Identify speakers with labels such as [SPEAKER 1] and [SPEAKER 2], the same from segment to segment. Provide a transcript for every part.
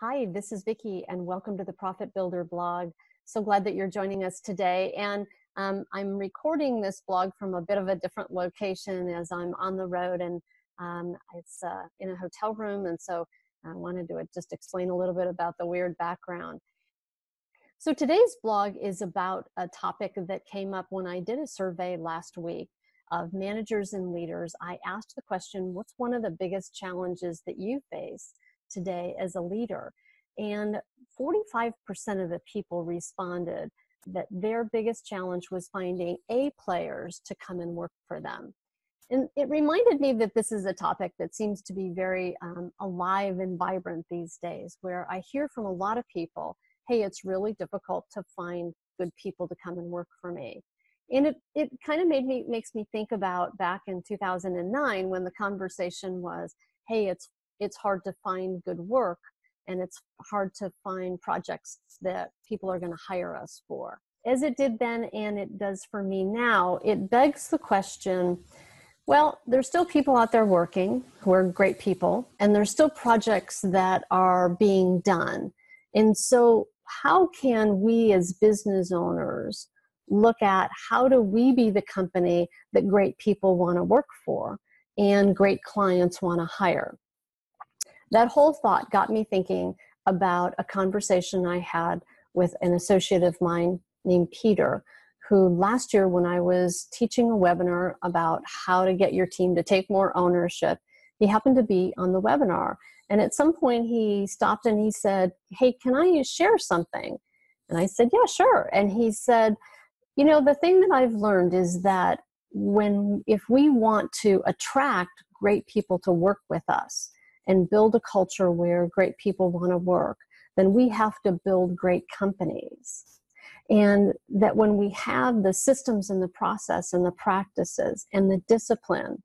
[SPEAKER 1] Hi, this is Vicki, and welcome to the Profit Builder blog. So glad that you're joining us today. And I'm recording this blog from a bit of a different location as I'm on the road, and it's in a hotel room. And so I wanted to just explain a little bit about the weird background. So today's blog is about a topic that came up when I did a survey last week of managers and leaders. I asked the question, what's one of the biggest challenges that you face today as a leader? And 45% of the people responded that their biggest challenge was finding A players to come and work for them. And it reminded me that this is a topic that seems to be very alive and vibrant these days, where I hear from a lot of people, hey, it's really difficult to find good people to come and work for me. And it kind of makes me think about back in 2009 when the conversation was, hey, it's hard to find good work, and it's hard to find projects that people are going to hire us for. As it did then, and it does for me now, it begs the question, well, there's still people out there working who are great people, and there's still projects that are being done. And so how can we as business owners look at how do we be the company that great people want to work for and great clients want to hire? That whole thought got me thinking about a conversation I had with an associate of mine named Peter, who last year when I was teaching a webinar about how to get your team to take more ownership, he happened to be on the webinar. And at some point he stopped and he said, hey, can I share something? And I said, yeah, sure. And he said, you know, the thing that I've learned is that if we want to attract great people to work with us and build a culture where great people want to work, then we have to build great companies. And that when we have the systems and the process and the practices and the discipline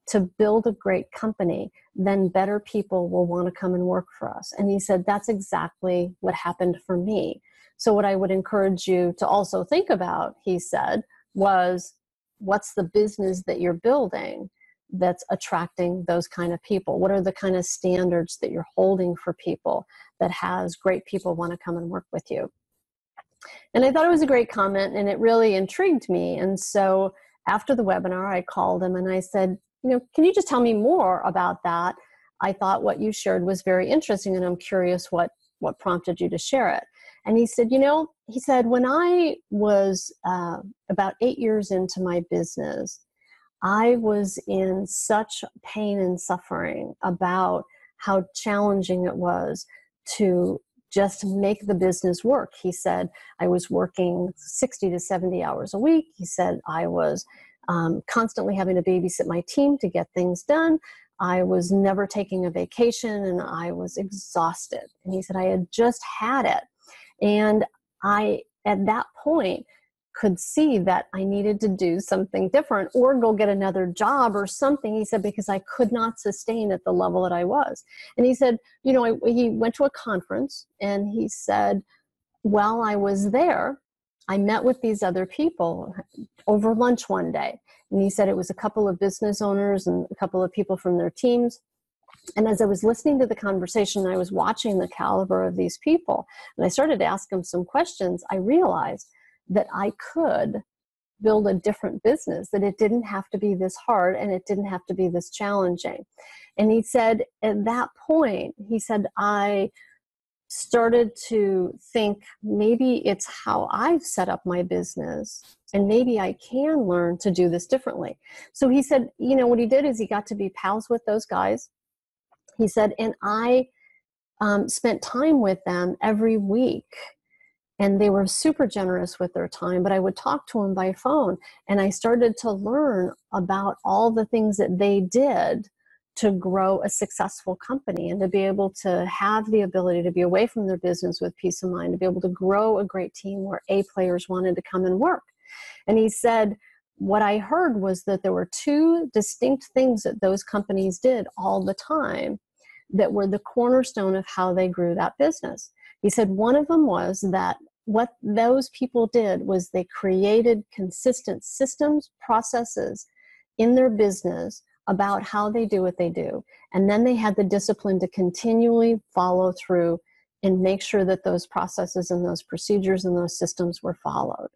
[SPEAKER 1] to build a great company, then better people will want to come and work for us. And he said, that's exactly what happened for me. So what I would encourage you to also think about, he said, was what's the business that you're building that's attracting those kind of people? What are the kind of standards that you're holding for people that has great people want to come and work with you? And I thought it was a great comment, and it really intrigued me. And so after the webinar, I called him and I said, you know, can you just tell me more about that? I thought what you shared was very interesting, and I'm curious what prompted you to share it. And he said, you know, when I was about 8 years into my business, I was in such pain and suffering about how challenging it was to just make the business work. He said, I was working 60 to 70 hours a week. He said, I was constantly having to babysit my team to get things done. I was never taking a vacation, and I was exhausted. And he said, I had just had it. And I, at that point, could see that I needed to do something different or go get another job or something. He said, because I could not sustain at the level that I was. And he said, you know, he went to a conference, and he said, while I was there, I met with these other people over lunch one day. And he said it was a couple of business owners and a couple of people from their teams. And as I was listening to the conversation, I was watching the caliber of these people, and I started to ask them some questions. I realized that I could build a different business, that it didn't have to be this hard and it didn't have to be this challenging. And he said, at that point, he said, I started to think maybe it's how I've set up my business, and maybe I can learn to do this differently. So he said, you know, what he did is he got to be pals with those guys. He said, and I spent time with them every week, and they were super generous with their time, but I would talk to them by phone, and I started to learn about all the things that they did to grow a successful company and to be able to have the ability to be away from their business with peace of mind, to be able to grow a great team where A players wanted to come and work. And he said, what I heard was that there were two distinct things that those companies did all the time that were the cornerstone of how they grew that business. He said one of them was that what those people did was they created consistent systems, processes in their business about how they do what they do. And then they had the discipline to continually follow through and make sure that those processes and those procedures and those systems were followed.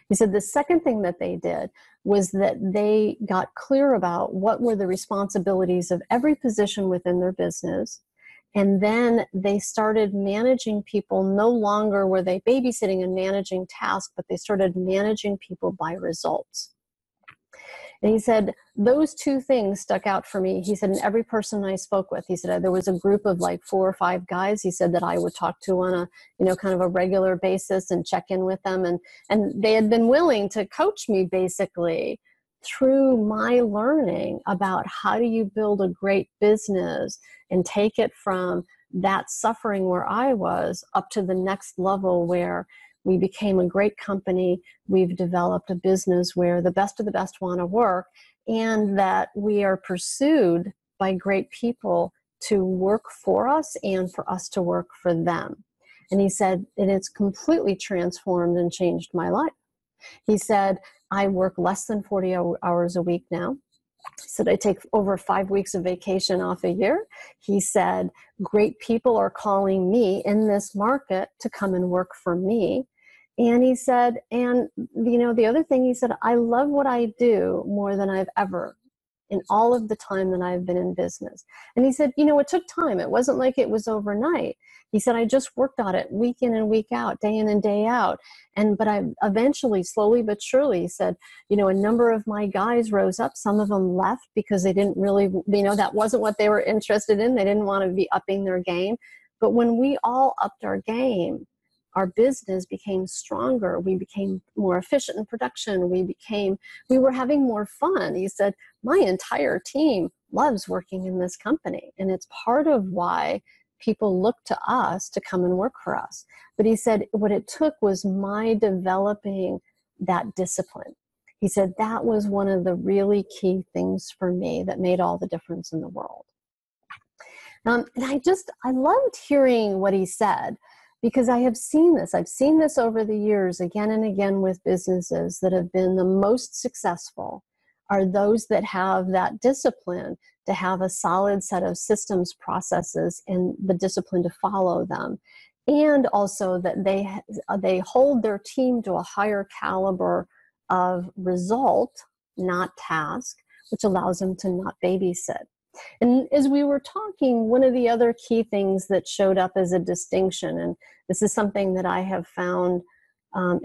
[SPEAKER 1] He said the second thing that they did was that they got clear about what were the responsibilities of every position within their business. And then they started managing people. No longer were they babysitting and managing tasks, but they started managing people by results. And he said, those two things stuck out for me. He said, and every person I spoke with, he said, there was a group of like 4 or 5 guys, he said, that I would talk to on a, kind of a regular basis and check in with them. And they had been willing to coach me basically through my learning about how do you build a great business and take it from that suffering where I was up to the next level where we became a great company. We've developed a business where the best of the best want to work, and that we are pursued by great people to work for us and for us to work for them. And he said, and it's completely transformed and changed my life. He said, I work less than 40 hours a week now. He said, I take over 5 weeks of vacation off a year. He said, great people are calling me in this market to come and work for me. And he said, and the other thing, he said, I love what I do more than I've ever in all of the time that I've been in business. And he said, it took time. It wasn't like it was overnight. He said, I just worked on it week in and week out, day in and day out. But I eventually, slowly but surely, he said, a number of my guys rose up. Some of them left because they didn't really, that wasn't what they were interested in. They didn't want to be upping their game. But when we all upped our game, our business became stronger. We became more efficient in production. We were having more fun. He said, my entire team loves working in this company. And it's part of why people look to us to come and work for us. But he said, what it took was my developing that discipline. He said, that was one of the really key things for me that made all the difference in the world. And I loved hearing what he said, because I have seen this. I've seen this over the years again and again with businesses that have been the most successful are those that have that discipline to have a solid set of systems, processes, and the discipline to follow them. And also that they hold their team to a higher caliber of result, not task, which allows them to not babysit. And as we were talking, one of the other key things that showed up as a distinction, and this is something that I have found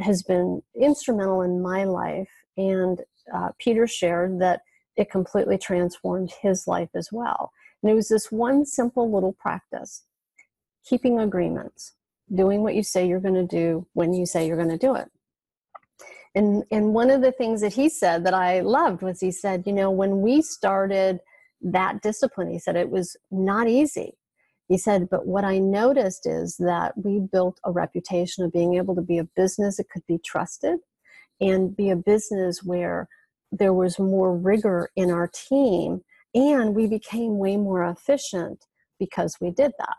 [SPEAKER 1] has been instrumental in my life, and Peter shared that it completely transformed his life as well. And it was this one simple little practice: keeping agreements, doing what you say you're going to do when you say you're going to do it. And one of the things that he said that I loved was he said, when we started that discipline, he said, it was not easy. He said, but what I noticed is that we built a reputation of being able to be a business that could be trusted and be a business where there was more rigor in our team, and we became way more efficient because we did that.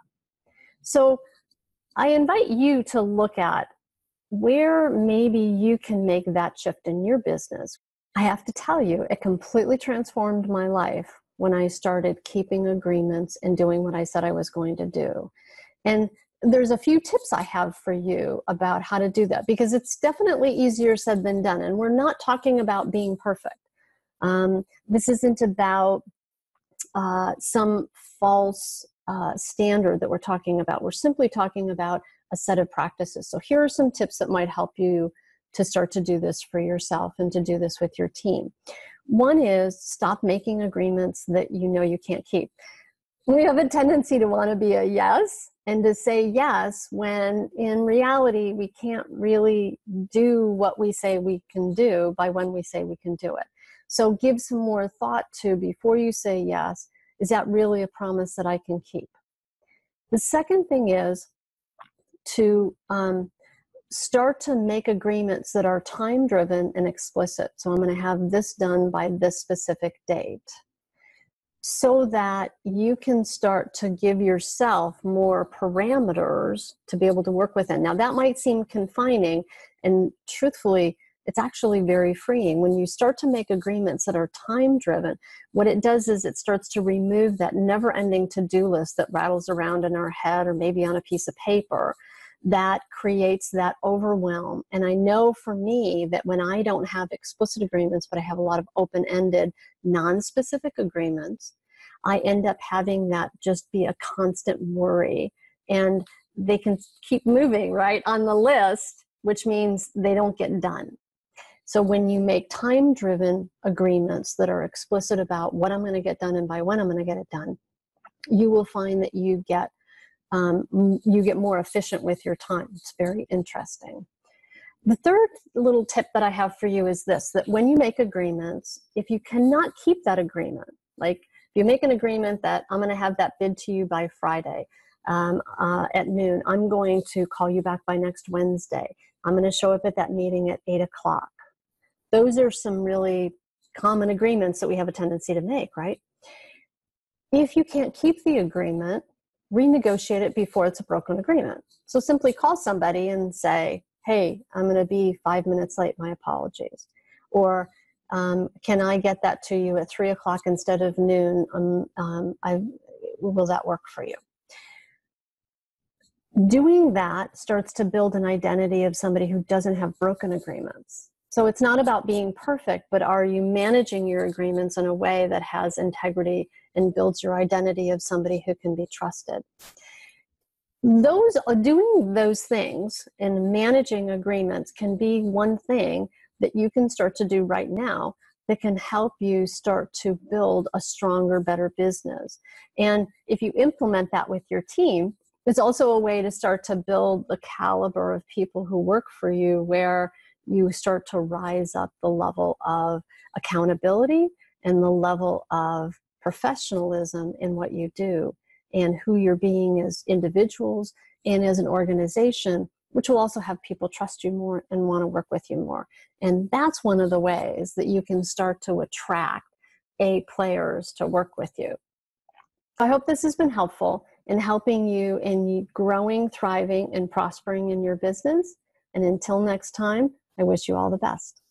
[SPEAKER 1] So I invite you to look at where maybe you can make that shift in your business. I have to tell you, it completely transformed my life when I started keeping agreements and doing what I said I was going to do. And there's a few tips I have for you about how to do that, because it's definitely easier said than done. And we're not talking about being perfect. This isn't about some false standard that we're talking about. We're simply talking about a set of practices. So here are some tips that might help you to start to do this for yourself and to do this with your team. One is stop making agreements that you can't keep. We have a tendency to want to be a yes and to say yes when in reality we can't really do what we say we can do by when we say we can do it. So give some more thought to, before you say yes, is that really a promise that I can keep? The second thing is to start to make agreements that are time-driven and explicit. So I'm going to have this done by this specific date, so that you can start to give yourself more parameters to be able to work within. Now, that might seem confining, and truthfully, it's actually very freeing. When you start to make agreements that are time-driven, what it does is it starts to remove that never-ending to-do list that rattles around in our head or maybe on a piece of paper that creates that overwhelm. And I know for me that when I don't have explicit agreements, but I have a lot of open-ended, non-specific agreements, I end up having that just be a constant worry. And they can keep moving, right, on the list, which means they don't get done. So when you make time-driven agreements that are explicit about what I'm going to get done and by when I'm going to get it done, you will find that you get more efficient with your time. It's very interesting. The third little tip that I have for you is this, that when you make agreements, if you cannot keep that agreement, like if you make an agreement that I'm going to have that bid to you by Friday at noon, I'm going to call you back by next Wednesday, I'm going to show up at that meeting at 8 o'clock. Those are some really common agreements that we have a tendency to make, right? If you can't keep the agreement, renegotiate it before it's a broken agreement. So simply call somebody and say, hey, I'm going to be 5 minutes late, my apologies. Or can I get that to you at 3 o'clock instead of noon? Will that work for you? Doing that starts to build an identity of somebody who doesn't have broken agreements. So it's not about being perfect, but are you managing your agreements in a way that has integrity and builds your identity of somebody who can be trusted? Doing those things and managing agreements can be one thing that you can start to do right now that can help you start to build a stronger, better business. And if you implement that with your team, it's also a way to start to build the caliber of people who work for you, where you start to rise up the level of accountability and the level of professionalism in what you do and who you're being as individuals and as an organization, which will also have people trust you more and want to work with you more. And that's one of the ways that you can start to attract A players to work with you. I hope this has been helpful in helping you in growing, thriving, and prospering in your business. And until next time, I wish you all the best.